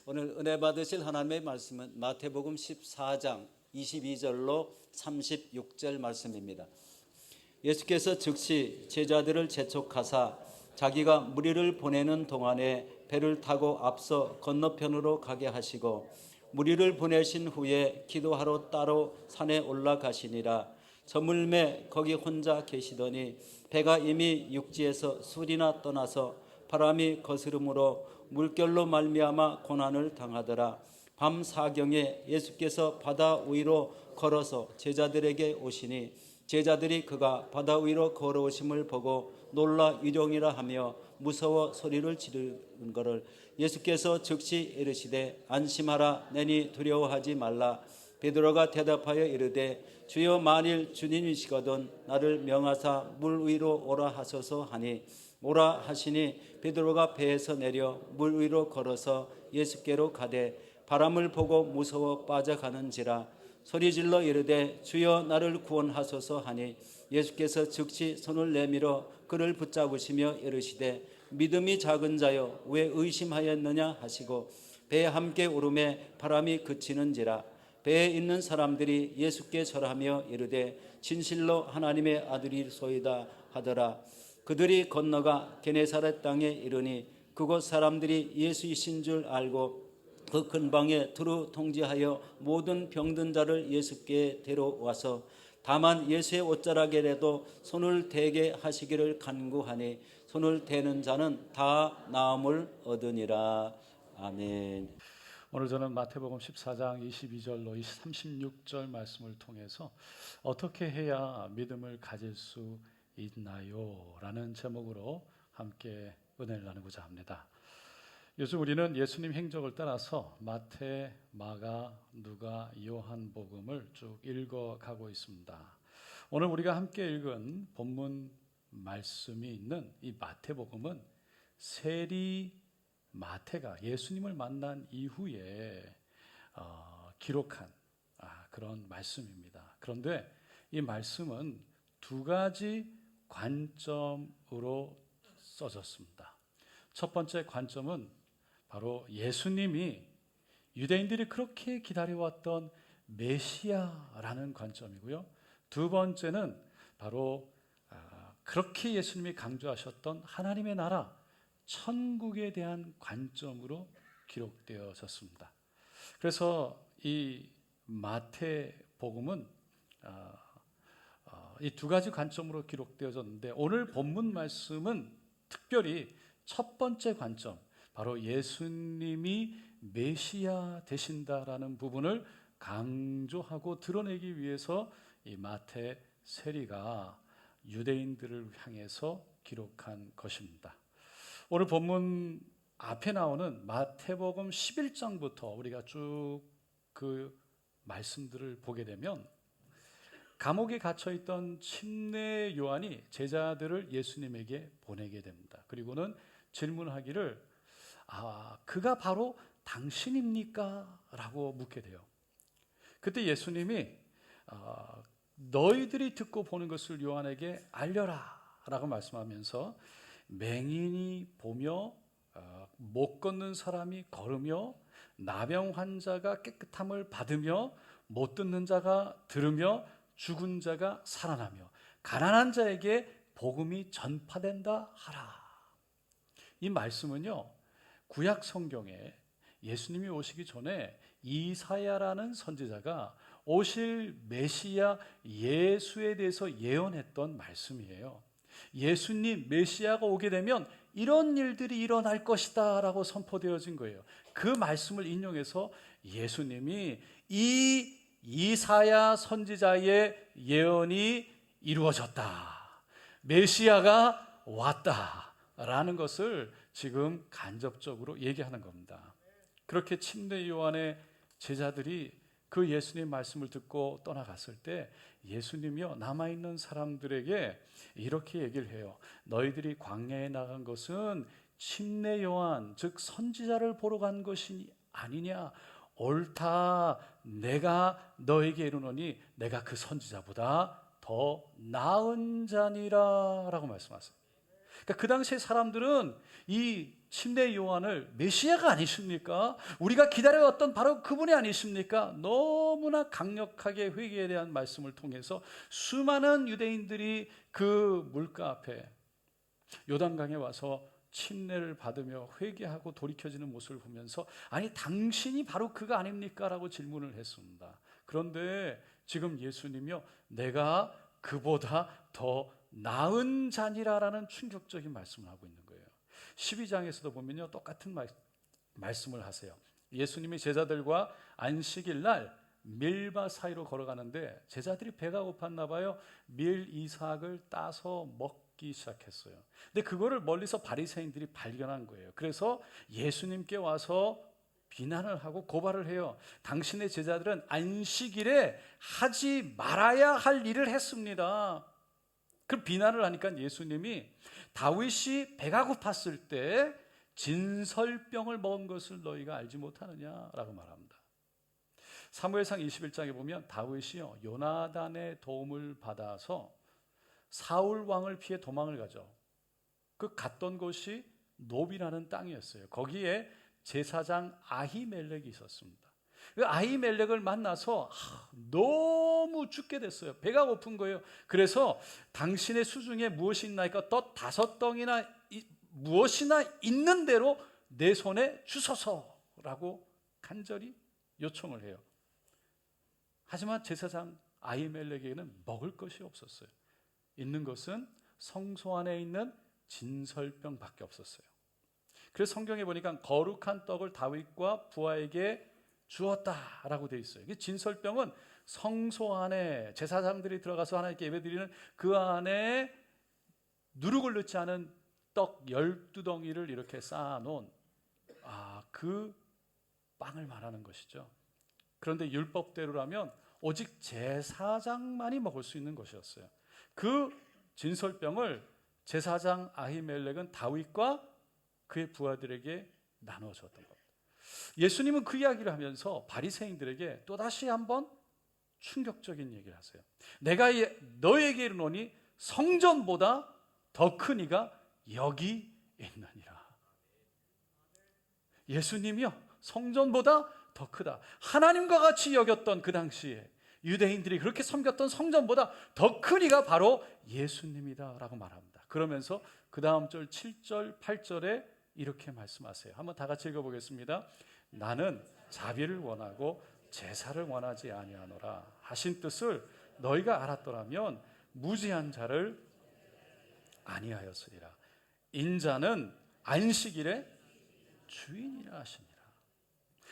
오늘 은혜 받으실 하나님의 말씀은 마태복음 14장 22절로 36절 말씀입니다. 예수께서 즉시 제자들을 재촉하사 자기가 무리를 보내는 동안에 배를 타고 앞서 건너편으로 가게 하시고 무리를 보내신 후에 기도하러 따로 산에 올라가시니라. 저물매 거기 혼자 계시더니 배가 이미 육지에서 술이나 떠나서 바람이 거스름으로 물결로 말미암아 고난을 당하더라. 밤 사경에 예수께서 바다 위로 걸어서 제자들에게 오시니 제자들이 그가 바다 위로 걸어오심을 보고 놀라 유령이라 하며 무서워 소리를 지르는 것을 예수께서 즉시 이르시되 안심하라 내니 두려워하지 말라. 베드로가 대답하여 이르되 주여 만일 주님이시거든 나를 명하사 물 위로 오라 하소서 하니 오라 하시니 베드로가 배에서 내려 물 위로 걸어서 예수께로 가되 바람을 보고 무서워 빠져가는지라 소리질러 이르되 주여 나를 구원하소서 하니 예수께서 즉시 손을 내밀어 그를 붙잡으시며 이르시되 믿음이 작은 자여 왜 의심하였느냐 하시고 배에 함께 오르매 바람이 그치는지라. 배에 있는 사람들이 예수께 절하며 이르되 진실로 하나님의 아들이소이다 하더라. 그들이 건너가 게네사렛 땅에 이르니 그곳 사람들이 예수이신 줄 알고 그 근방에 두루 통지하여 모든 병든 자를 예수께 데려와서 다만 예수의 옷자락에라도 손을 대게 하시기를 간구하니 손을 대는 자는 다 나음을 얻으니라. 아멘. 오늘 저는 마태복음 14장 22절로 36절 말씀을 통해서 어떻게 해야 믿음을 가질 수 있나요? 라는 제목으로 함께 은혜를 나누고자 합니다. 요즘 우리는 예수님 행적을 따라서 마태, 마가, 누가, 요한복음을 쭉 읽어가고 있습니다. 오늘 우리가 함께 읽은 본문 말씀이 있는 이 마태복음은 세리 마태가 예수님을 만난 이후에 기록한 그런 말씀입니다. 그런데 이 말씀은 두 가지 관점으로 써졌습니다. 첫 번째 관점은 바로 예수님이 유대인들이 그렇게 기다려왔던 메시아라는 관점이고요. 두 번째는 바로 그렇게 예수님이 강조하셨던 하나님의 나라, 천국에 대한 관점으로 기록되어졌습니다. 그래서 이 마태복음은 이 두 가지 관점으로 기록되어졌는데 오늘 본문 말씀은 특별히 첫 번째 관점, 바로 예수님이 메시아 되신다라는 부분을 강조하고 드러내기 위해서 이 마태 세리가 유대인들을 향해서 기록한 것입니다. 오늘 본문 앞에 나오는 마태복음 11장부터 우리가 쭉 그 말씀들을 보게 되면 감옥에 갇혀있던 침례 요한이 제자들을 예수님에게 보내게 됩니다. 그리고는 질문하기를 그가 바로 당신입니까? 라고 묻게 돼요. 그때 예수님이 너희들이 듣고 보는 것을 요한에게 알려라 라고 말씀하면서 맹인이 보며 못 걷는 사람이 걸으며 나병 환자가 깨끗함을 받으며 못 듣는 자가 들으며 죽은 자가 살아나며 가난한 자에게 복음이 전파된다 하라. 이 말씀은요, 구약 성경에 예수님이 오시기 전에 이사야라는 선지자가 오실 메시아 예수에 대해서 예언했던 말씀이에요. 예수님 메시아가 오게 되면 이런 일들이 일어날 것이다 라고 선포되어진 거예요. 그 말씀을 인용해서 예수님이 이 이사야 선지자의 예언이 이루어졌다, 메시아가 왔다 라는 것을 지금 간접적으로 얘기하는 겁니다. 그렇게 침례 요한의 제자들이 그 예수님 말씀을 듣고 떠나갔을 때 예수님이요 남아있는 사람들에게 이렇게 얘기를 해요. 너희들이 광야에 나간 것은 침례 요한 즉 선지자를 보러 간 것이 아니냐. 옳다. 내가 너에게 이르노니 내가 그 선지자보다 더 나은 자니라 라고 말씀하세요. 그러니까 그 당시에 사람들은 이 침례 요한을 메시아가 아니십니까? 우리가 기다려왔던 바로 그분이 아니십니까? 너무나 강력하게 회개에 대한 말씀을 통해서 수많은 유대인들이 그 물가 앞에 요단강에 와서 침례를 받으며 회개하고 돌이켜지는 모습을 보면서 아니 당신이 바로 그가 아닙니까? 라고 질문을 했습니다. 그런데 지금 예수님이요, 내가 그보다 더 나은 자니라라는 충격적인 말씀을 하고 있는 거예요. 12장에서도 보면요, 똑같은 말씀을 하세요. 예수님이 제자들과 안식일 날 밀밭 사이로 걸어가는데 제자들이 배가 고팠나 봐요. 밀 이삭을 따서 먹기 시작했어요. 근데 그거를 멀리서 바리새인들이 발견한 거예요. 그래서 예수님께 와서 비난을 하고 고발을 해요. 당신의 제자들은 안식일에 하지 말아야 할 일을 했습니다. 그 비난을 하니까 예수님이 다윗이 배가 고팠을 때 진설병을 먹은 것을 너희가 알지 못하느냐라고 말합니다. 사무엘상 21장에 보면 다윗이요, 요나단의 도움을 받아서 사울 왕을 피해 도망을 가죠. 그 갔던 곳이 노비라는 땅이었어요. 거기에 제사장 아히멜렉이 있었습니다. 그 아히멜렉을 만나서 너무 죽게 됐어요. 배가 고픈 거예요. 그래서 당신의 수중에 무엇이 있나이까 떡 5덩이나 무엇이나 있는 대로 내 손에 주소서라고 간절히 요청을 해요. 하지만 제사장 아히멜렉에게는 먹을 것이 없었어요. 있는 것은 성소 안에 있는 진설병밖에 없었어요. 그래서 성경에 보니까 거룩한 떡을 다윗과 부하에게 주었다라고 되어 있어요. 진설병은 성소 안에 제사장들이 들어가서 하나님께 예배드리는 그 안에 누룩을 넣지 않은 떡 12덩이를 이렇게 쌓아놓은 그 빵을 말하는 것이죠. 그런데 율법대로라면 오직 제사장만이 먹을 수 있는 것이었어요. 그 진설병을 제사장 아히멜렉은 다윗과 그의 부하들에게 나눠 줬던 겁니다. 예수님은 그 이야기를 하면서 바리새인들에게 또다시 한번 충격적인 얘기를 하세요. 내가 너에게 이르노니 성전보다 더 큰 이가 여기 있느니라. 예수님이요, 성전보다 더 크다. 하나님과 같이 여겼던 그 당시에 유대인들이 그렇게 섬겼던 성전보다 더 큰 이가 바로 예수님이다 라고 말합니다. 그러면서 그 다음 절 7절 8절에 이렇게 말씀하세요. 한번 다 같이 읽어보겠습니다. 나는 자비를 원하고 제사를 원하지 아니하노라 하신 뜻을 너희가 알았더라면 무지한 자를 아니하였으리라. 인자는 안식일의 주인이라 하시니라.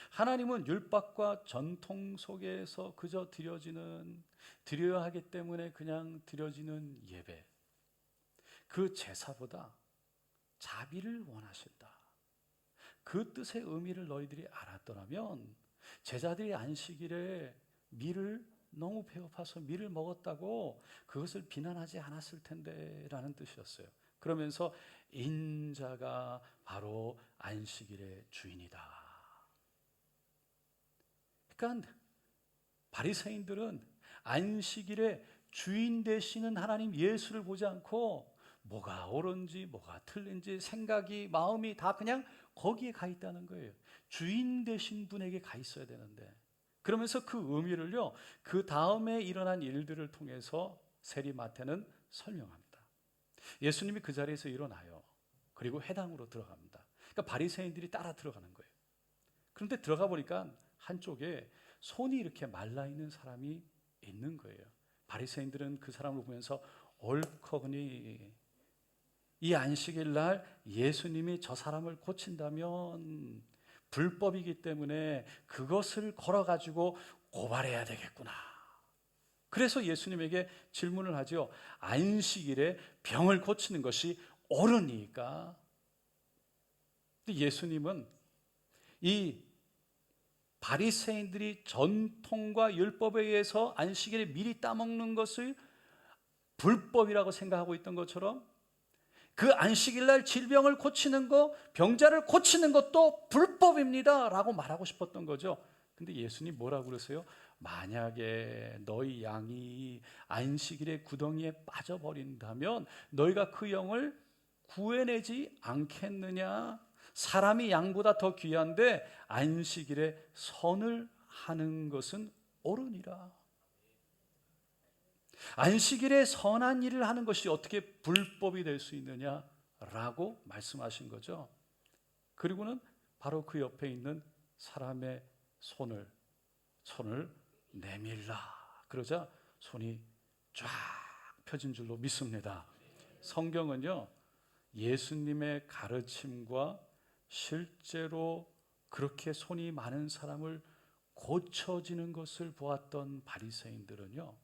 하나님은 율법과 전통 속에서 그저 드려야 하기 때문에 그냥 드려지는 예배, 그 제사보다 자비를 원하신다. 그 뜻의 의미를 너희들이 알았더라면 제자들이 안식일에 밀을 너무 배고파서 밀을 먹었다고 그것을 비난하지 않았을 텐데 라는 뜻이었어요. 그러면서 인자가 바로 안식일의 주인이다. 그러니까 바리새인들은 안식일에 주인 되시는 하나님 예수를 보지 않고 뭐가 옳은지 뭐가 틀린지 생각이 마음이 다 그냥 거기에 가 있다는 거예요. 주인 되신 분에게 가 있어야 되는데, 그러면서 그 의미를요, 그 다음에 일어난 일들을 통해서 세리마태는 설명합니다. 예수님이 그 자리에서 일어나요. 그리고 회당으로 들어갑니다. 그러니까 바리새인들이 따라 들어가는 거예요. 그런데 들어가 보니까 한쪽에 손이 이렇게 말라 있는 사람이 있는 거예요. 바리새인들은 그 사람을 보면서 옳거니 이 안식일 날 예수님이 저 사람을 고친다면 불법이기 때문에 그것을 걸어가지고 고발해야 되겠구나. 그래서 예수님에게 질문을 하죠. 안식일에 병을 고치는 것이 옳으니까. 예수님은 이 바리새인들이 전통과 율법에 의해서 안식일에 미리 따먹는 것을 불법이라고 생각하고 있던 것처럼 그 안식일 날 질병을 고치는 것, 병자를 고치는 것도 불법입니다 라고 말하고 싶었던 거죠. 근데 예수님 뭐라고 그러세요? 만약에 너희 양이 안식일에 구덩이에 빠져버린다면 너희가 그 영을 구해내지 않겠느냐? 사람이 양보다 더 귀한데 안식일에 선을 하는 것은 옳으니라. 안식일에 선한 일을 하는 것이 어떻게 불법이 될 수 있느냐라고 말씀하신 거죠. 그리고는 바로 그 옆에 있는 사람의 손을 내밀라. 그러자 손이 쫙 펴진 줄로 믿습니다. 성경은요, 예수님의 가르침과 실제로 그렇게 손이 많은 사람을 고쳐지는 것을 보았던 바리새인들은요,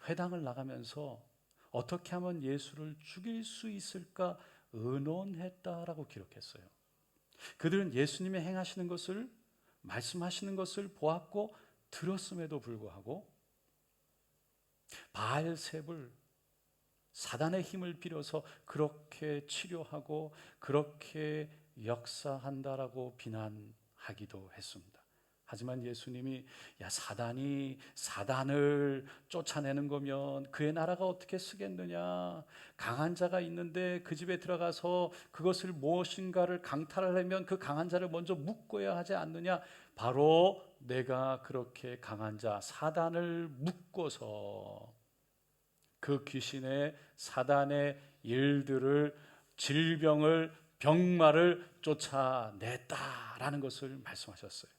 회당을 나가면서 어떻게 하면 예수를 죽일 수 있을까 의논했다라고 기록했어요. 그들은 예수님이 행하시는 것을, 말씀하시는 것을 보았고 들었음에도 불구하고 바알세불, 사단의 힘을 빌어서 그렇게 치료하고 그렇게 역사한다라고 비난하기도 했습니다. 하지만 예수님이 사단이 사단을 쫓아내는 거면 그의 나라가 어떻게 쓰겠느냐, 강한 자가 있는데 그 집에 들어가서 그것을 무엇인가를 강탈하려면 그 강한 자를 먼저 묶어야 하지 않느냐, 바로 내가 그렇게 강한 자 사단을 묶어서 그 귀신의 사단의 일들을, 질병을, 병마를 쫓아냈다라는 것을 말씀하셨어요.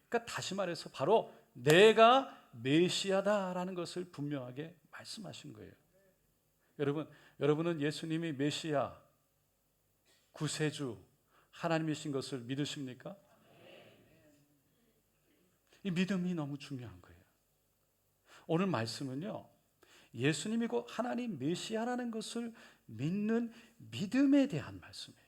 그러니까 다시 말해서 바로 내가 메시아다라는 것을 분명하게 말씀하신 거예요. 여러분은 예수님이 메시아, 구세주, 하나님이신 것을 믿으십니까? 이 믿음이 너무 중요한 거예요. 오늘 말씀은요, 예수님이 곧 하나님 메시아라는 것을 믿는 믿음에 대한 말씀이에요.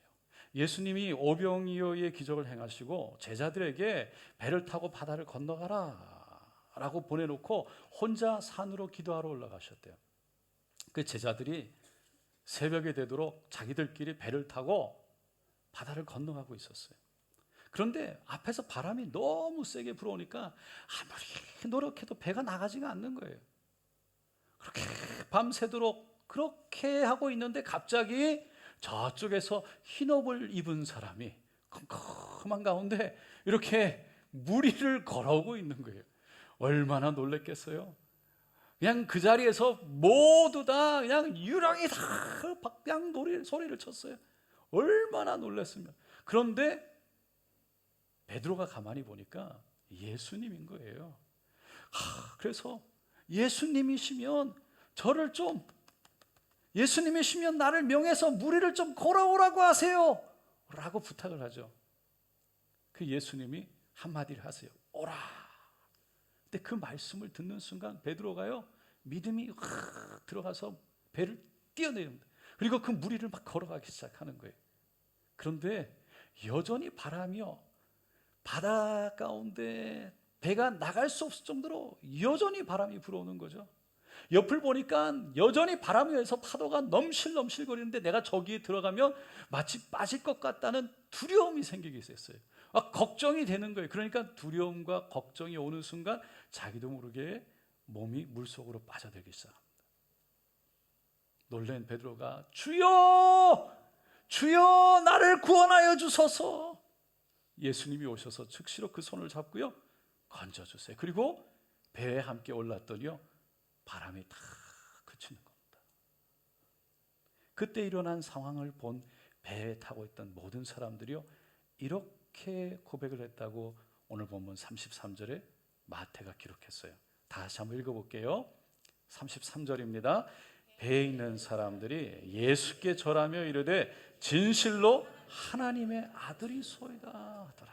예수님이 오병이어의 기적을 행하시고 제자들에게 배를 타고 바다를 건너가라 라고 보내놓고 혼자 산으로 기도하러 올라가셨대요. 그 제자들이 새벽이 되도록 자기들끼리 배를 타고 바다를 건너가고 있었어요. 그런데 앞에서 바람이 너무 세게 불어오니까 아무리 노력해도 배가 나가지가 않는 거예요. 그렇게 밤새도록 그렇게 하고 있는데 갑자기 저쪽에서 흰 옷을 입은 사람이 컴컴한 가운데 이렇게 무리를 걸어오고 있는 거예요. 얼마나 놀랬겠어요? 그냥 그 자리에서 모두 다 그냥 유령이 다 그냥 소리를 쳤어요. 얼마나 놀랐으면. 그런데 베드로가 가만히 보니까 예수님인 거예요. 그래서 예수님이시면 저를 좀, 예수님이시면 나를 명해서 무리를 좀 걸어오라고 하세요 라고 부탁을 하죠. 그 예수님이 한마디를 하세요. 오라. 근데 그 말씀을 듣는 순간 베드로가요, 믿음이 확 들어가서 배를 뛰어내립니다. 그리고 그 무리를 막 걸어가기 시작하는 거예요. 그런데 여전히 바람이요, 바다 가운데 배가 나갈 수 없을 정도로 여전히 바람이 불어오는 거죠. 옆을 보니까 여전히 바람 위에서 파도가 넘실넘실 거리는데 내가 저기에 들어가면 마치 빠질 것 같다는 두려움이 생기기 시작했어요. 걱정이 되는 거예요. 그러니까 두려움과 걱정이 오는 순간 자기도 모르게 몸이 물속으로 빠져들기 시작합니다. 놀란 베드로가 주여! 주여! 나를 구원하여 주소서! 예수님이 오셔서 즉시로 그 손을 잡고요, 건져주세요. 그리고 배에 함께 올랐더니요, 바람이 다 그치는 겁니다. 그때 일어난 상황을 본 배에 타고 있던 모든 사람들이요, 이렇게 고백을 했다고 오늘 본문 33절에 마태가 기록했어요. 다시 한번 읽어볼게요. 33절입니다. 배에 있는 사람들이 예수께 절하며 이르되 진실로 하나님의 아들이소이다 하더라.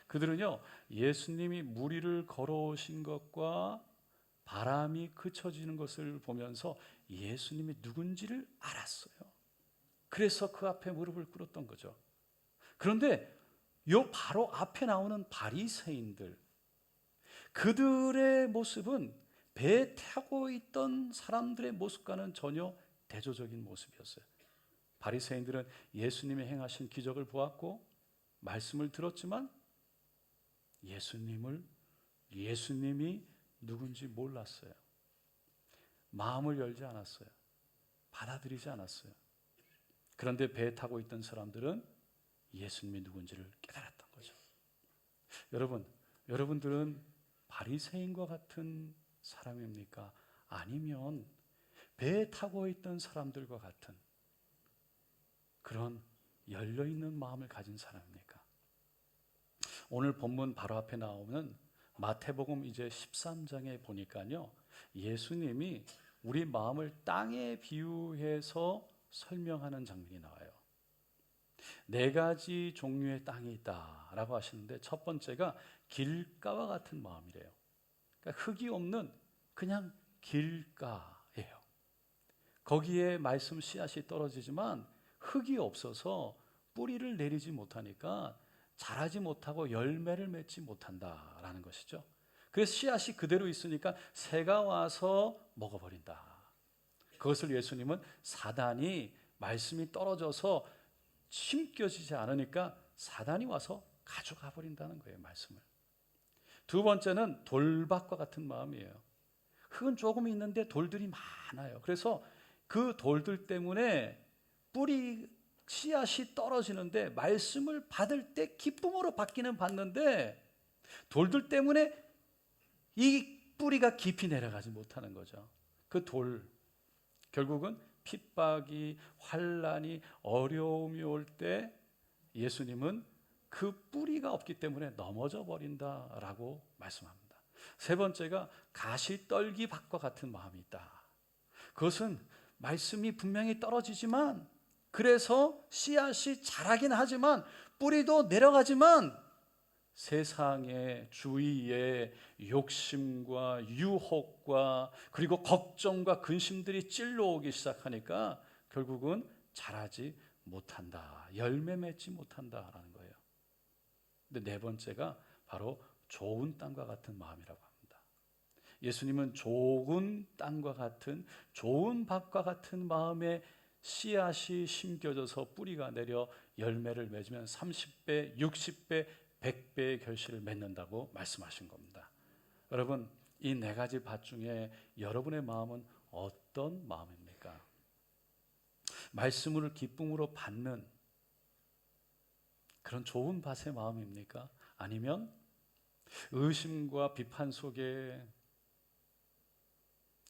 그들은요, 예수님이 무리를 걸어오신 것과 바람이 그쳐지는 것을 보면서 예수님이 누군지를 알았어요. 그래서 그 앞에 무릎을 꿇었던 거죠. 그런데 요 바로 앞에 나오는 바리새인들, 그들의 모습은 배에 타고 있던 사람들의 모습과는 전혀 대조적인 모습이었어요. 바리새인들은 예수님이 행하신 기적을 보았고 말씀을 들었지만 예수님이 누군지 몰랐어요. 마음을 열지 않았어요. 받아들이지 않았어요. 그런데 배에 타고 있던 사람들은 예수님이 누군지를 깨달았던 거죠. 여러분들은 바리새인과 같은 사람입니까? 아니면 배에 타고 있던 사람들과 같은 그런 열려있는 마음을 가진 사람입니까? 오늘 본문 바로 앞에 나오는 마태복음 이제 13장에 보니까요, 예수님이 우리 마음을 땅에 비유해서 설명하는 장면이 나와요. 4가지 종류의 땅이 있다라고 하시는데, 첫 번째가 길가와 같은 마음이래요. 그러니까 흙이 없는 그냥 길가예요. 거기에 말씀 씨앗이 떨어지지만 흙이 없어서 뿌리를 내리지 못하니까 자라지 못하고 열매를 맺지 못한다라는 것이죠. 그래서 씨앗이 그대로 있으니까 새가 와서 먹어버린다. 그것을 예수님은 사단이 말씀이 떨어져서 심겨지지 않으니까 사단이 와서 가져가 버린다는 거예요, 말씀을. 두 번째는 돌밭과 같은 마음이에요. 흙은 조금 있는데 돌들이 많아요. 그래서 그 돌들 때문에 뿌리 씨앗이 떨어지는데 말씀을 받을 때 기쁨으로 받기는 받는데 돌들 때문에 이 뿌리가 깊이 내려가지 못하는 거죠. 그 돌, 결국은 핍박이, 환난이, 어려움이 올 때 예수님은 그 뿌리가 없기 때문에 넘어져 버린다라고 말씀합니다. 세 번째가 가시떨기밭과 같은 마음이 있다. 그것은 말씀이 분명히 떨어지지만, 그래서 씨앗이 자라긴 하지만 뿌리도 내려가지만 세상의 주위에 욕심과 유혹과 그리고 걱정과 근심들이 찔러오기 시작하니까 결국은 자라지 못한다, 열매 맺지 못한다라는 거예요. 근데 네 번째가 바로 좋은 땅과 같은 마음이라고 합니다. 예수님은 좋은 땅과 같은, 좋은 밭과 같은 마음에 씨앗이 심겨져서 뿌리가 내려 열매를 맺으면 30배, 60배, 100배의 결실을 맺는다고 말씀하신 겁니다. 여러분, 이 4가지 밭 중에 여러분의 마음은 어떤 마음입니까? 말씀을 기쁨으로 받는 그런 좋은 밭의 마음입니까? 아니면 의심과 비판 속에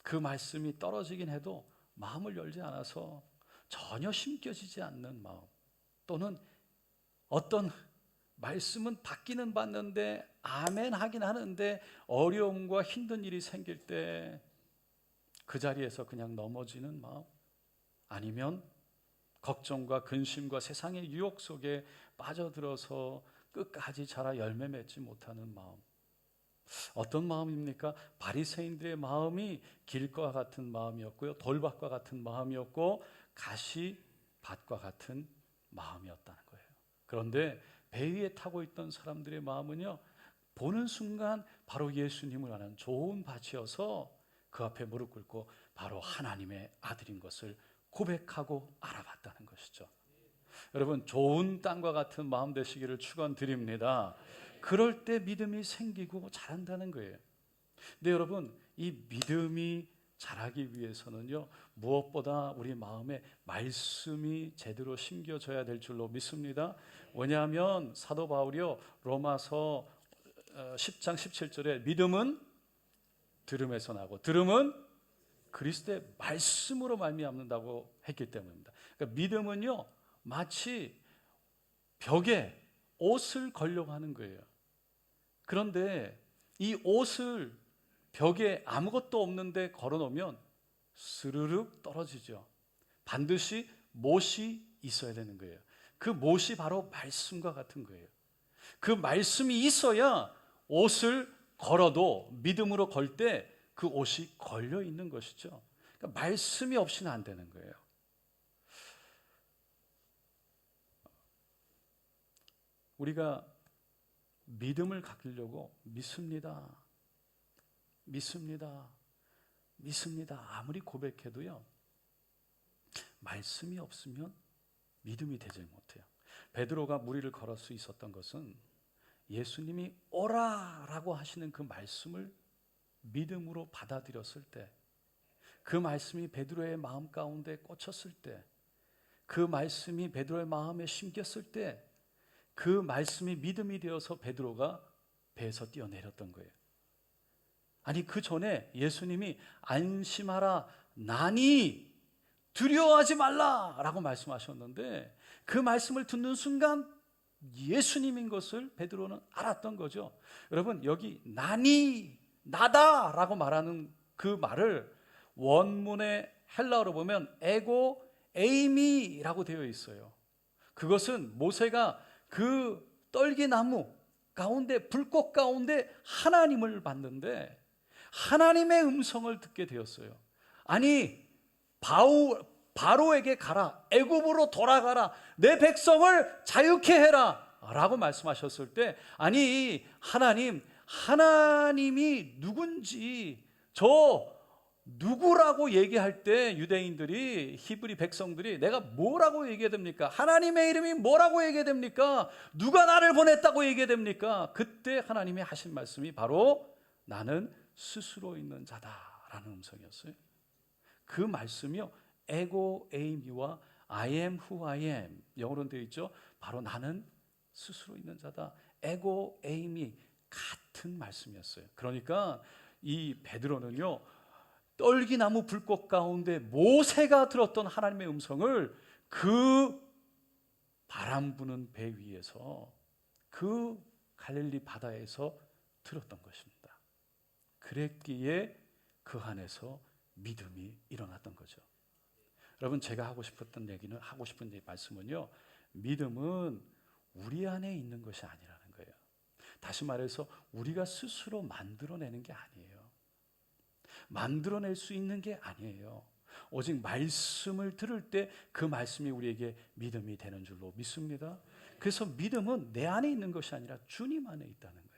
그 말씀이 떨어지긴 해도 마음을 열지 않아서 전혀 심겨지지 않는 마음, 또는 어떤 말씀은 받기는 받는데 아멘 하긴 하는데 어려움과 힘든 일이 생길 때 그 자리에서 그냥 넘어지는 마음, 아니면 걱정과 근심과 세상의 유혹 속에 빠져들어서 끝까지 자라 열매 맺지 못하는 마음, 어떤 마음입니까? 바리새인들의 마음이 길과 같은 마음이었고요, 돌밭과 같은 마음이었고 가시밭과 같은 마음이었다는 거예요. 그런데 배 위에 타고 있던 사람들의 마음은요, 보는 순간 바로 예수님을 아는 좋은 밭이어서 그 앞에 무릎 꿇고 바로 하나님의 아들인 것을 고백하고 알아봤다는 것이죠. 여러분, 좋은 땅과 같은 마음 되시기를 축원드립니다. 그럴 때 믿음이 생기고 자란다는 거예요. 근데 여러분, 이 믿음이 자라기 위해서는요, 무엇보다 우리 마음에 말씀이 제대로 심겨져야 될 줄로 믿습니다. 왜냐하면 사도 바울이요, 로마서 10장 17절에 믿음은 들음에서 나고 들음은 그리스도의 말씀으로 말미암는다고 했기 때문입니다. 그러니까 믿음은요, 마치 벽에 옷을 걸려고 하는 거예요. 그런데 이 옷을 벽에 아무것도 없는데 걸어놓으면 스르륵 떨어지죠. 반드시 못이 있어야 되는 거예요. 그 못이 바로 말씀과 같은 거예요. 그 말씀이 있어야 옷을 걸어도 믿음으로 걸 때 그 옷이 걸려 있는 것이죠. 그러니까 말씀이 없이는 안 되는 거예요. 우리가 믿음을 갖기려고 믿습니다. 아무리 고백해도요, 말씀이 없으면 믿음이 되지 못해요. 베드로가 무리를 걸을 수 있었던 것은 예수님이 오라라고 하시는 그 말씀을 믿음으로 받아들였을 때, 그 말씀이 베드로의 마음 가운데 꽂혔을 때, 그 말씀이 베드로의 마음에 심겼을 때, 그 말씀이 믿음이 되어서 베드로가 배에서 뛰어내렸던 거예요. 아니, 그 전에 예수님이 안심하라 나니 두려워하지 말라라고 말씀하셨는데, 그 말씀을 듣는 순간 예수님인 것을 베드로는 알았던 거죠. 여러분, 여기 나니, 나다라고 말하는 그 말을 원문의 헬라어로 보면 에고 에이미라고 되어 있어요. 그것은 모세가 그 떨기나무 가운데, 불꽃 가운데 하나님을 봤는데 하나님의 음성을 듣게 되었어요. 아니, 바로에게 가라, 애굽으로 돌아가라, 내 백성을 자유케 해라 라고 말씀하셨을 때, 아니 하나님이 누군지, 저 누구라고 얘기할 때 유대인들이, 히브리 백성들이 내가 뭐라고 얘기해야 됩니까? 하나님의 이름이 뭐라고 얘기해야 됩니까? 누가 나를 보냈다고 얘기해야 됩니까? 그때 하나님이 하신 말씀이 바로 나는 스스로 있는 자다라는 음성이었어요. 그 말씀이요, 에고 에이미와 I am who I am, 영어로는 되어 있죠. 바로 나는 스스로 있는 자다, 에고 에이미, 같은 말씀이었어요. 그러니까 이 베드로는요, 떨기나무 불꽃 가운데 모세가 들었던 하나님의 음성을 그 바람 부는 배 위에서, 그 갈릴리 바다에서 들었던 것입니다. 그랬기에 그 안에서 믿음이 일어났던 거죠. 여러분, 제가 하고 싶은 말씀은요, 믿음은 우리 안에 있는 것이 아니라는 거예요. 다시 말해서 우리가 스스로 만들어내는 게 아니에요. 만들어낼 수 있는 게 아니에요. 오직 말씀을 들을 때 그 말씀이 우리에게 믿음이 되는 줄로 믿습니다. 그래서 믿음은 내 안에 있는 것이 아니라 주님 안에 있다는 거예요.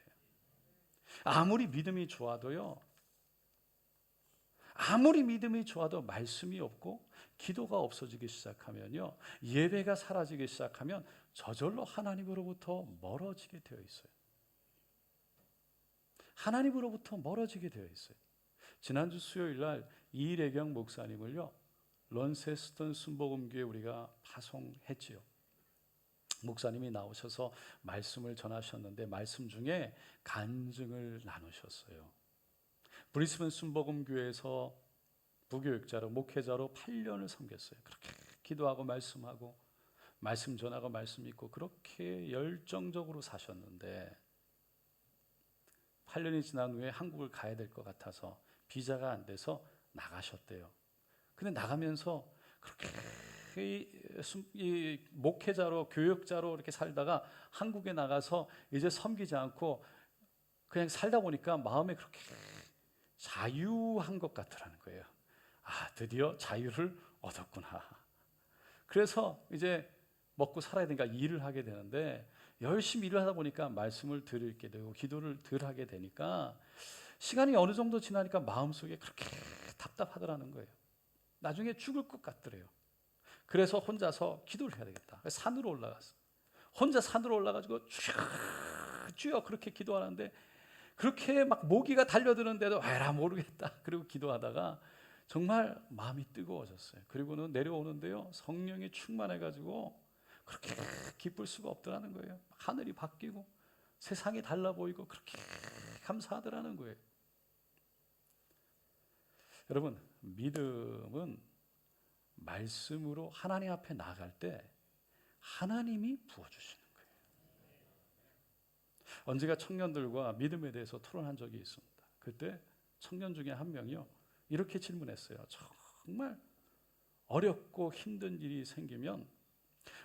아무리 믿음이 좋아도요, 아무리 믿음이 좋아도 말씀이 없고 기도가 없어지기 시작하면요, 예배가 사라지기 시작하면 저절로 하나님으로부터 멀어지게 되어 있어요. 하나님으로부터 멀어지게 되어 있어요. 지난주 수요일 날 이래경 목사님을요, 런세스턴 순복음교회 우리가 파송했지요. 목사님이 나오셔서 말씀을 전하셨는데 말씀 중에 간증을 나누셨어요. 브리스번 순복음교회에서 부교육자로, 목회자로 8년을 섬겼어요. 그렇게 기도하고 말씀하고 말씀 전하고 말씀 읽고 그렇게 열정적으로 사셨는데 8년이 지난 후에 한국을 가야 될 것 같아서 비자가 안 돼서 나가셨대요. 근데 나가면서 그렇게 이 목회자로, 교육자로 이렇게 살다가 한국에 나가서 이제 섬기지 않고 그냥 살다 보니까 마음에 그렇게 자유한 것 같더라는 거예요. 아, 드디어 자유를 얻었구나. 그래서 이제 먹고 살아야 되니까 일을 하게 되는데, 열심히 일을 하다 보니까 말씀을 들게 되고 기도를 덜 하게 되니까 시간이 어느 정도 지나니까 마음속에 그렇게 답답하더라는 거예요. 나중에 죽을 것 같더래요. 그래서 혼자서 기도를 해야 되겠다. 산으로 올라갔어. 혼자 산으로 올라가지고 주여 그렇게 기도하는데, 그렇게 막 모기가 달려드는데도 에라 모르겠다. 그리고 기도하다가 정말 마음이 뜨거워졌어요. 그리고는 내려오는데요, 성령이 충만해가지고 그렇게 기쁠 수가 없더라는 거예요. 하늘이 바뀌고 세상이 달라 보이고 그렇게 감사하더라는 거예요. 여러분, 믿음은 말씀으로 하나님 앞에 나아갈 때 하나님이 부어주시는 거예요. 언제가 청년들과 믿음에 대해서 토론한 적이 있습니다. 그때 청년 중에 한 명이요, 이렇게 질문했어요. 정말 어렵고 힘든 일이 생기면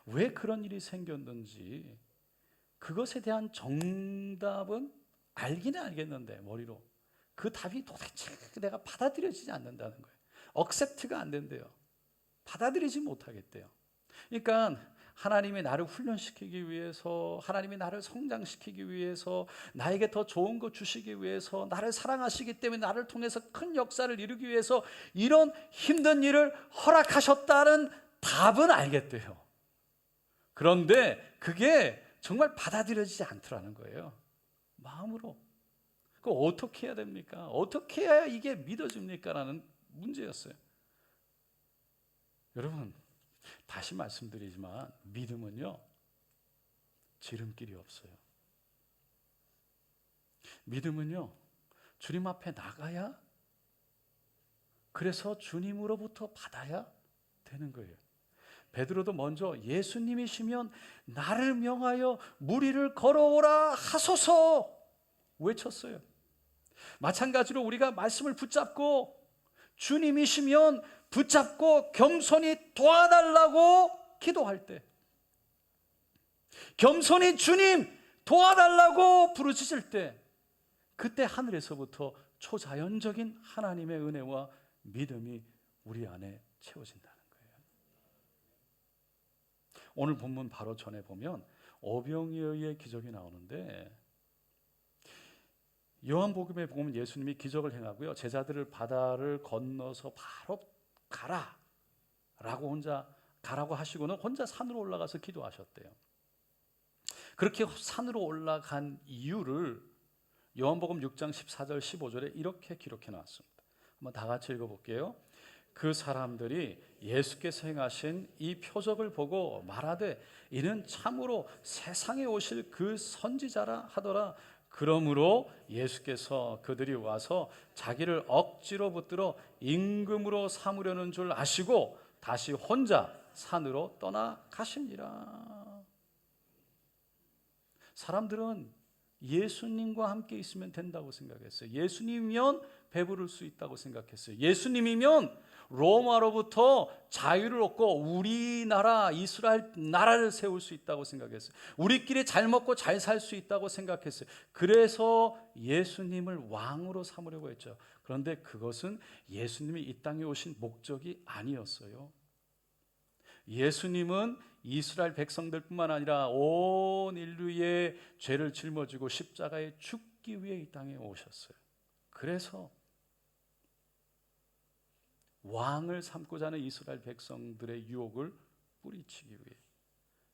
왜 그런 일이 생겼는지, 그것에 대한 정답은 알기는 알겠는데 머리로 그 답이 도대체 내가 받아들여지지 않는다는 거예요. 억셉트가 안 된대요. 받아들이지 못하겠대요. 그러니까 하나님이 나를 훈련시키기 위해서, 하나님이 나를 성장시키기 위해서, 나에게 더 좋은 거 주시기 위해서, 나를 사랑하시기 때문에 나를 통해서 큰 역사를 이루기 위해서 이런 힘든 일을 허락하셨다는 답은 알겠대요. 그런데 그게 정말 받아들여지지 않더라는 거예요. 마음으로. 그거 어떻게 해야 됩니까? 어떻게 해야 이게 믿어집니까? 라는 문제였어요. 여러분, 다시 말씀드리지만 믿음은요, 지름길이 없어요. 믿음은요, 주님 앞에 나가야, 그래서 주님으로부터 받아야 되는 거예요. 베드로도 먼저 예수님이시면 나를 명하여 무리를 걸어오라 하소서 외쳤어요. 마찬가지로 우리가 말씀을 붙잡고 주님이시면 붙잡고 겸손히 도와달라고 기도할 때, 겸손히 주님 도와달라고 부르짖을 때, 그때 하늘에서부터 초자연적인 하나님의 은혜와 믿음이 우리 안에 채워진다는 거예요. 오늘 본문 바로 전에 보면 오병이어의 기적이 나오는데, 요한복음에 보면 예수님이 기적을 행하고요, 제자들을 바다를 건너서 바로 가라고 하시고는 혼자 산으로 올라가서 기도하셨대요. 그렇게 산으로 올라간 이유를 요한복음 6장 14절 15절에 이렇게 기록해 놨습니다. 한번 다 같이 읽어볼게요. 그 사람들이 예수께서 행하신 이 표적을 보고 말하되 이는 참으로 세상에 오실 그 선지자라 하더라. 그러므로 예수께서 그들이 와서 자기를 억지로 붙들어 임금으로 삼으려는 줄 아시고 다시 혼자 산으로 떠나가시니라. 사람들은 예수님과 함께 있으면 된다고 생각했어요. 예수님이면 배부를 수 있다고 생각했어요. 예수님이면 로마로부터 자유를 얻고 우리나라 이스라엘 나라를 세울 수 있다고 생각했어요. 우리끼리 잘 먹고 잘 살 수 있다고 생각했어요. 그래서 예수님을 왕으로 삼으려고 했죠. 그런데 그것은 예수님이 이 땅에 오신 목적이 아니었어요. 예수님은 이스라엘 백성들뿐만 아니라 온 인류의 죄를 짊어지고 십자가에 죽기 위해 이 땅에 오셨어요. 그래서 왕을 삼고자 하는 이스라엘 백성들의 유혹을 뿌리치기 위해,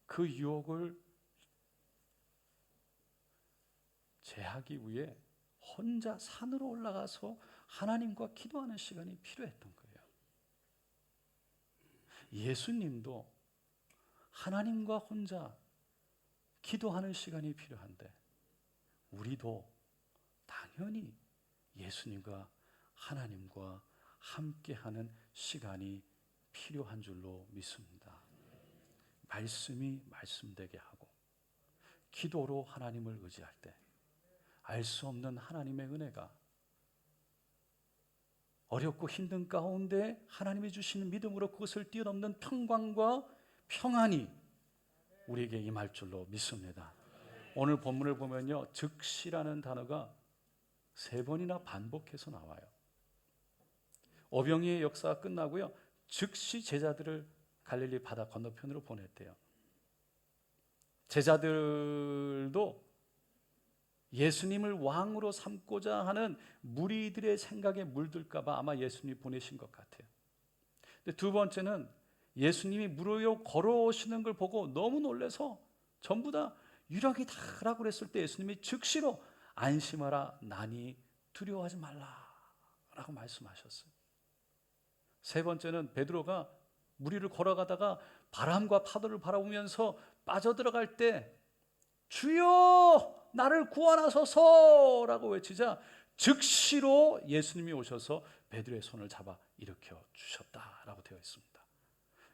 그 유혹을 제하기 위해 혼자 산으로 올라가서 하나님과 기도하는 시간이 필요했던 거예요. 예수님도 하나님과 혼자 기도하는 시간이 필요한데, 우리도 당연히 예수님과 하나님과 함께하는 시간이 필요한 줄로 믿습니다. 말씀이 말씀되게 하고 기도로 하나님을 의지할 때 알 수 없는 하나님의 은혜가, 어렵고 힘든 가운데 하나님이 주시는 믿음으로 그것을 뛰어넘는 평강과 평안이 우리에게 임할 줄로 믿습니다. 오늘 본문을 보면요, 즉시라는 단어가 3번이나 반복해서 나와요. 오병이의 역사가 끝나고요, 즉시 제자들을 갈릴리 바다 건너편으로 보냈대요. 제자들도 예수님을 왕으로 삼고자 하는 무리들의 생각에 물들까 봐 아마 예수님이 보내신 것 같아요. 근데 두 번째는 예수님이 물 위로 걸어오시는 걸 보고 너무 놀라서 전부 다 유령이다라고 그랬을 때 예수님이 즉시로 안심하라, 나니 두려워하지 말라라고 말씀하셨어요. 세 번째는 베드로가 물 위를 걸어가다가 바람과 파도를 바라보면서 빠져들어갈 때 주여 나를 구원하소서라고 외치자 즉시로 예수님이 오셔서 베드로의 손을 잡아 일으켜 주셨다라고 되어 있습니다.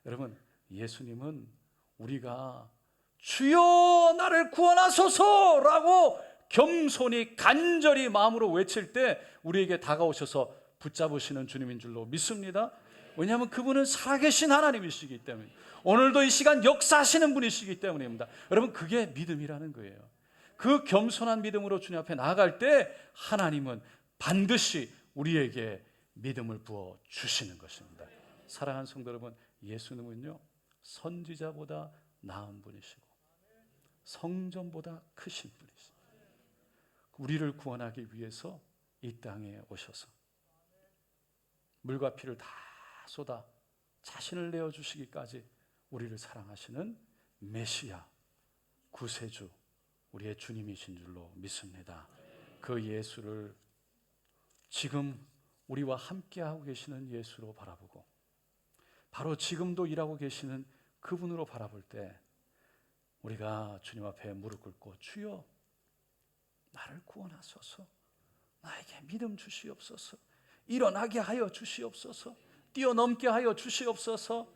여러분, 예수님은 우리가 주여 나를 구원하소서라고 겸손히 간절히 마음으로 외칠 때 우리에게 다가오셔서 붙잡으시는 주님인 줄로 믿습니다. 왜냐하면 그분은 살아계신 하나님이시기 때문에, 오늘도 이 시간 역사하시는 분이시기 때문입니다. 여러분, 그게 믿음이라는 거예요. 그 겸손한 믿음으로 주님 앞에 나아갈 때 하나님은 반드시 우리에게 믿음을 부어 주시는 것입니다. 사랑하는 성도 여러분, 예수님은요 선지자보다 나은 분이시고 성전보다 크신 분이십니다. 우리를 구원하기 위해서 이 땅에 오셔서 물과 피를 다 쏟아 자신을 내어주시기까지 우리를 사랑하시는 메시아, 구세주, 우리의 주님이신 줄로 믿습니다. 그 예수를 지금 우리와 함께하고 계시는 예수로 바라보고 바로 지금도 일하고 계시는 그분으로 바라볼 때 우리가 주님 앞에 무릎 꿇고 주여 나를 구원하소서, 나에게 믿음 주시옵소서, 일어나게 하여 주시옵소서, 뛰어넘게 하여 주시옵소서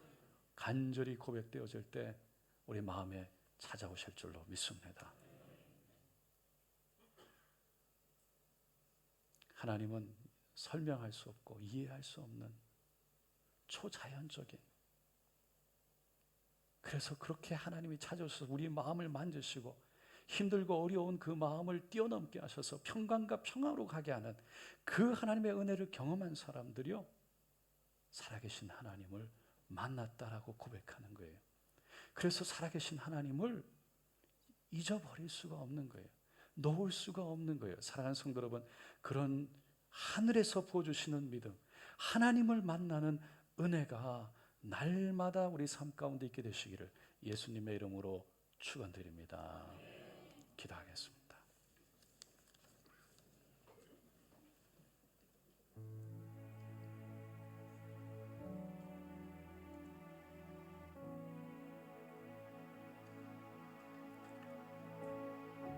간절히 고백되어질 때 우리 마음에 찾아오실 줄로 믿습니다. 하나님은 설명할 수 없고 이해할 수 없는 초자연적인, 그래서 그렇게 하나님이 찾아오셔서 우리 마음을 만지시고 힘들고 어려운 그 마음을 뛰어넘게 하셔서 평강과 평화로 가게 하는 그 하나님의 은혜를 경험한 사람들이요, 살아계신 하나님을 만났다라고 고백하는 거예요. 그래서 살아계신 하나님을 잊어버릴 수가 없는 거예요. 놓을 수가 없는 거예요. 사랑하는 성도 여러분, 그런 하늘에서 부어주시는 믿음, 하나님을 만나는 은혜가 날마다 우리 삶 가운데 있게 되시기를 예수님의 이름으로 축원드립니다. 기도하겠습니다.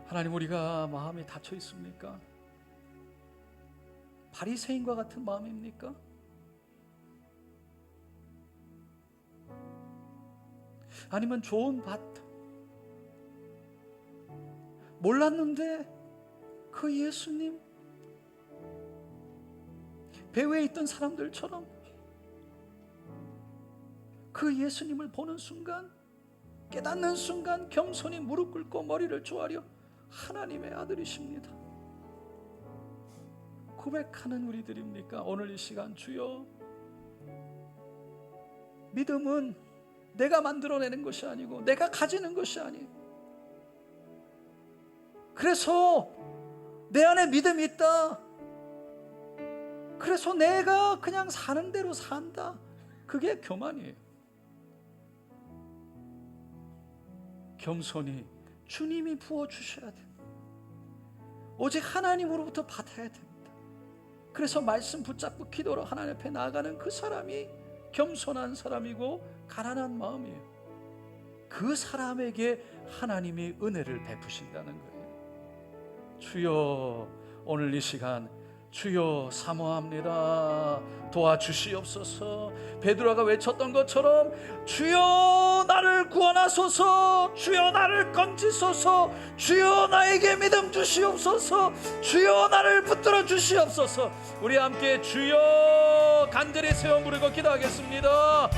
하나님, 우리가 마음이 닫혀 있습니까? 바리새인과 같은 마음입니까? 아니면 좋은 밭, 몰랐는데 그 예수님, 배후에 있던 사람들처럼 그 예수님을 보는 순간, 깨닫는 순간 겸손히 무릎 꿇고 머리를 조아려 하나님의 아들이십니다 고백하는 우리들입니까? 오늘 이 시간, 주여, 믿음은 내가 만들어내는 것이 아니고 내가 가지는 것이 아니에요. 그래서 내 안에 믿음이 있다, 그래서 내가 그냥 사는 대로 산다, 그게 교만이에요. 겸손히 주님이 부어주셔야 돼요. 오직 하나님으로부터 받아야 됩니다. 그래서 말씀 붙잡고 기도로 하나님 앞에 나아가는 그 사람이 겸손한 사람이고 가난한 마음이에요. 그 사람에게 하나님이 은혜를 베푸신다는 거예요. 주여, 오늘 이 시간 주여 사모합니다, 도와주시옵소서. 베드로가 외쳤던 것처럼 주여 나를 구원하소서, 주여 나를 건지소서, 주여 나에게 믿음 주시옵소서, 주여 나를 붙들어 주시옵소서. 우리 함께 주여 간절히 세워 부르고 기도하겠습니다.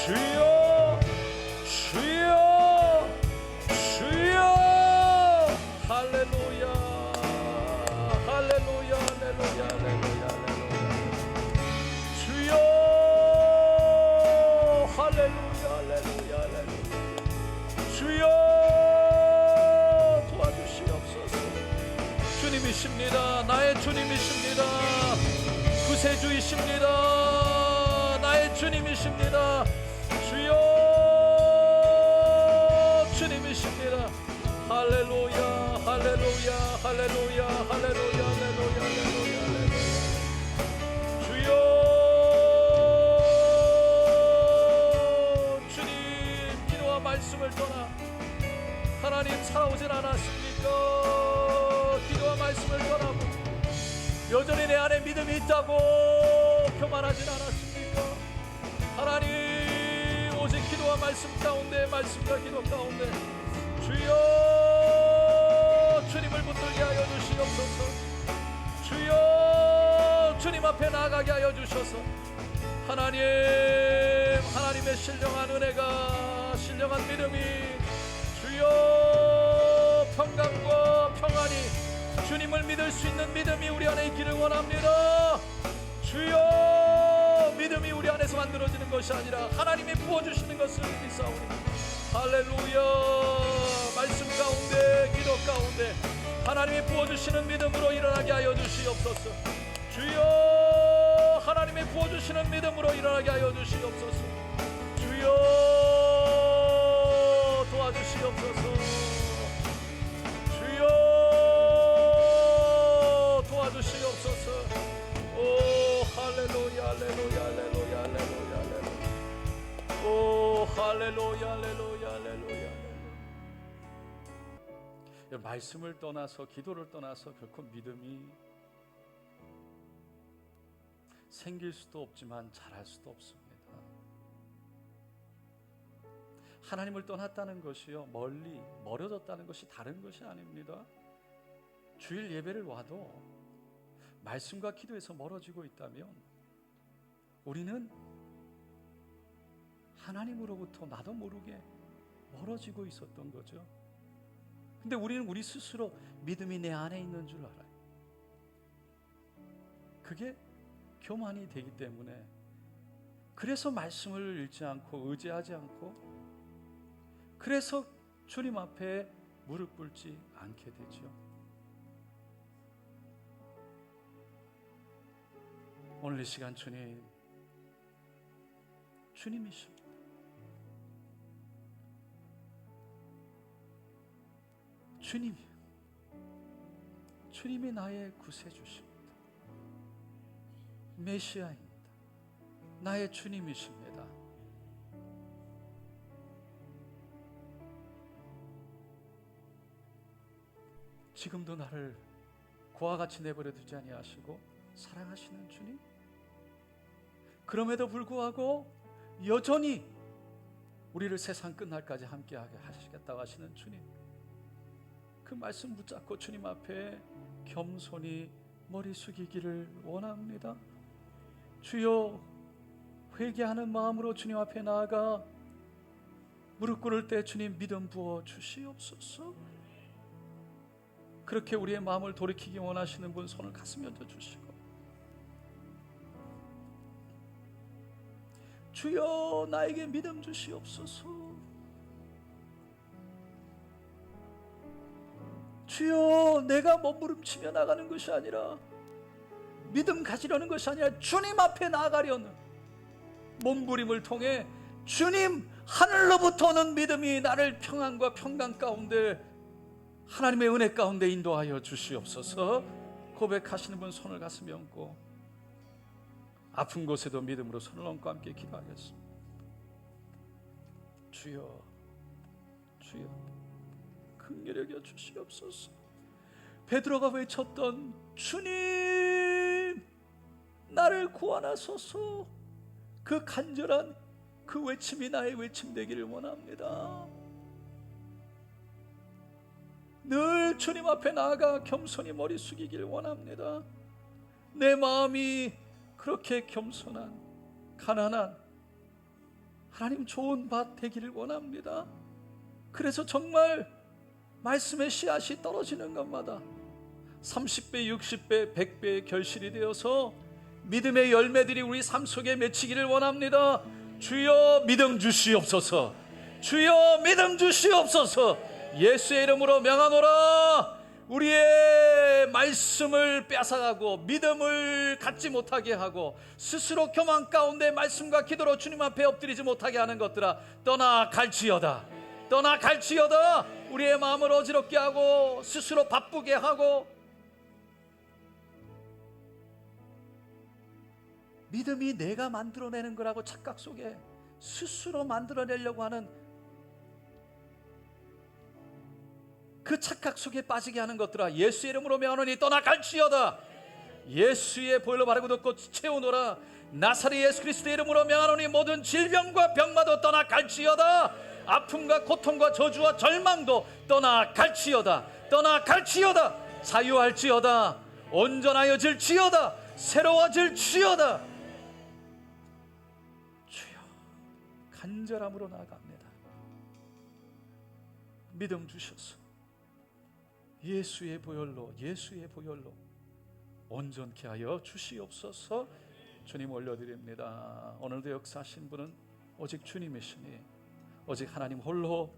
주여, 주여, 주여. 할렐루야, 할렐루야, 할렐루야, 할렐루야, 주여, 할렐루야, 할렐루야, 할렐루야. 주여 도와주시옵소서. 주님이십니다. 나의 주님이십니다. 구세주이십니다. 나의 주님이십니다. 주여, 주님이십니다. 할렐루야, 할렐루야, 할렐루야, 할렐루야, 할렐루야, 할렐루야. 주여, 주님 기도와 말씀을 떠나 하나님 살아오진 않았습니까? 기도와 말씀을 떠나고 여전히 내 안에 믿음이 있다고 교만하진 않았습니까? 하나님, 오직 기도와 말씀 가운데, 말씀과 기도 가운데 주여 주님을 붙들게 하여 주시옵소서. 주여 주님 앞에 나아가게 하여 주셔서 하나님의 신령한 은혜가, 신령한 믿음이, 주여 평강과 평안이, 주님을 믿을 수 있는 믿음이 우리 안에 있기를 원합니다. 주여, 믿음이 우리 안에서 만들어지는 것이 아니라 하나님이 부어주시는 것을 믿사오니 할렐루야. 말씀 가운데, 기도 가운데 하나님이 부어주시는 믿음으로 일어나게 하여 주시옵소서. 주여, 하나님이 부어주시는 믿음으로 일어나게 하여 주시옵소서. 주여 도와주시옵소서. 주여 도와주시옵소서. 오 말씀을 떠나서 기도를 떠나서 결코 믿음이 생길 수도 없지만 자랄 수도 없습니다. 하나님을 떠났다는 것이요, 멀어졌다는 것이 다른 것이 아닙니다. 주일 예배를 와도 말씀과 기도에서 멀어지고 있다면 우리는 하나님으로부터 나도 모르게 멀어지고 있었던 거죠. 근데 우리는 우리 스스로 믿음이 내 안에 있는 줄 알아요. 그게 교만이 되기 때문에, 그래서 말씀을 읽지 않고 의지하지 않고, 그래서 주님 앞에 무릎 꿇지 않게 되죠. 오늘 이 시간 주님이십니다. 주님이 나의 구세주십니다. 메시아입니다. 나의 주님이십니다. 지금도 나를 고와 같이 내버려 두지 아니하시고 사랑하시는 주님, 그럼에도 불구하고 여전히 우리를 세상 끝날까지 함께하게 하시겠다고 하시는 주님, 그 말씀 붙잡고 주님 앞에 겸손히 머리 숙이기를 원합니다. 주여, 회개하는 마음으로 주님 앞에 나아가 무릎 꿇을 때 주님 믿음 부어 주시옵소서. 그렇게 우리의 마음을 돌이키기 원하시는 분 손을 가슴에 얹어 주시고, 주여 나에게 믿음 주시옵소서. 주여, 내가 몸부림치며 나가는 것이 아니라, 믿음 가지려는 것이 아니라 주님 앞에 나아가려는 몸부림을 통해 주님 하늘로부터 오는 믿음이 나를 평안과 평강 가운데, 하나님의 은혜 가운데 인도하여 주시옵소서. 고백하시는 분 손을 가슴에 얹고, 아픈 곳에도 믿음으로 손을 얹고 함께 기도하겠습니다. 주여, 주여, 긍휼히 여겨 주시옵소서. 베드로가 외쳤던 주님 나를 구원하소서, 그 간절한 그 외침이 나의 외침 되기를 원합니다. 늘 주님 앞에 나아가 겸손히 머리 숙이기를 원합니다. 내 마음이 그렇게 겸손한, 가난한, 하나님 좋은 밭 되기를 원합니다. 그래서 정말 말씀의 씨앗이 떨어지는 것마다 30배, 60배, 100배의 결실이 되어서 믿음의 열매들이 우리 삶 속에 맺히기를 원합니다. 주여 믿음 주시옵소서. 주여 믿음 주시옵소서. 예수의 이름으로 명하노라. 우리의 말씀을 뺏어가고 믿음을 갖지 못하게 하고 스스로 교만 가운데 말씀과 기도로 주님 앞에 엎드리지 못하게 하는 것들아, 떠나갈지어다. 떠나갈지어다. 우리의 마음을 어지럽게 하고 스스로 바쁘게 하고, 믿음이 내가 만들어내는 거라고 착각 속에 스스로 만들어내려고 하는 그 착각 속에 빠지게 하는 것들아, 예수의 이름으로 명하노니 떠나갈지어다. 예수의 보혈로 바르고 덮고 채우노라. 나사렛 예수 그리스도의 이름으로 명하노니 모든 질병과 병마도 떠나갈지어다. 아픔과 고통과 저주와 절망도 떠나갈지어다. 떠나갈지어다. 자유할지어다. 온전하여질지어다. 새로워질지어다. 주여, 간절함으로 나아갑니다. 믿음 주셔서 예수의 보혈로 온전케 하여 주시옵소서. 주님 올려드립니다. 오늘도 역사하신 분은 오직 주님이시니 오직 하나님 홀로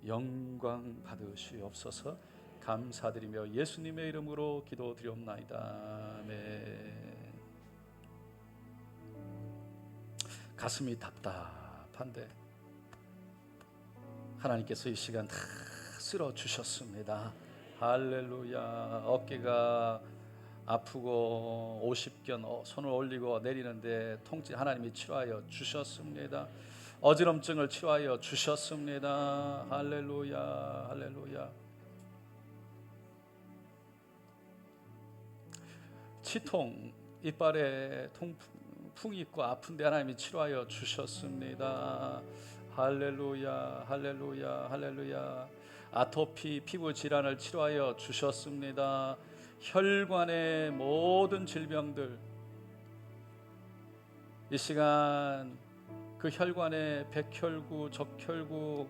영광 받으시옵소서. 감사드리며 예수님의 이름으로 기도드리옵나이다. 아멘. 가슴이 답답한데 하나님께서 이 시간 다 쓸어주셨습니다. 할렐루야. 어깨가 아프고 50견 손을 올리고 내리는데 통증 하나님이 치료하여 주셨습니다. 어지럼증을 치료하여 주셨습니다. 할렐루야. 할렐루야. 치통, 이빨에 통풍이 있고 아픈데 하나님이 치료하여 주셨습니다. 할렐루야, 할렐루야, 할렐루야. 아토피, 피부 질환을 치료하여 주셨습니다. 혈관의 모든 질병들, 이 시간 그 혈관의 백혈구, 적혈구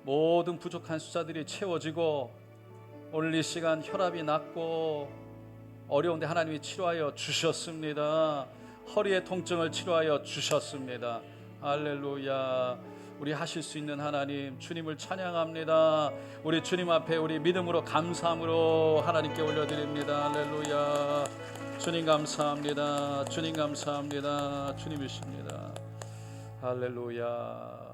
모든 부족한 숫자들이 채워지고 오늘 이 시간 혈압이 낮고 어려운데 하나님이 치료하여 주셨습니다. 허리의 통증을 치료하여 주셨습니다. 할렐루야. 우리 하실 수 있는 하나님, 주님을 찬양합니다. 우리 주님 앞에 우리 믿음으로 감사함으로 하나님께 올려드립니다. 할렐루야. 주님 감사합니다. 주님 감사합니다. 주님이십니다. 할렐루야.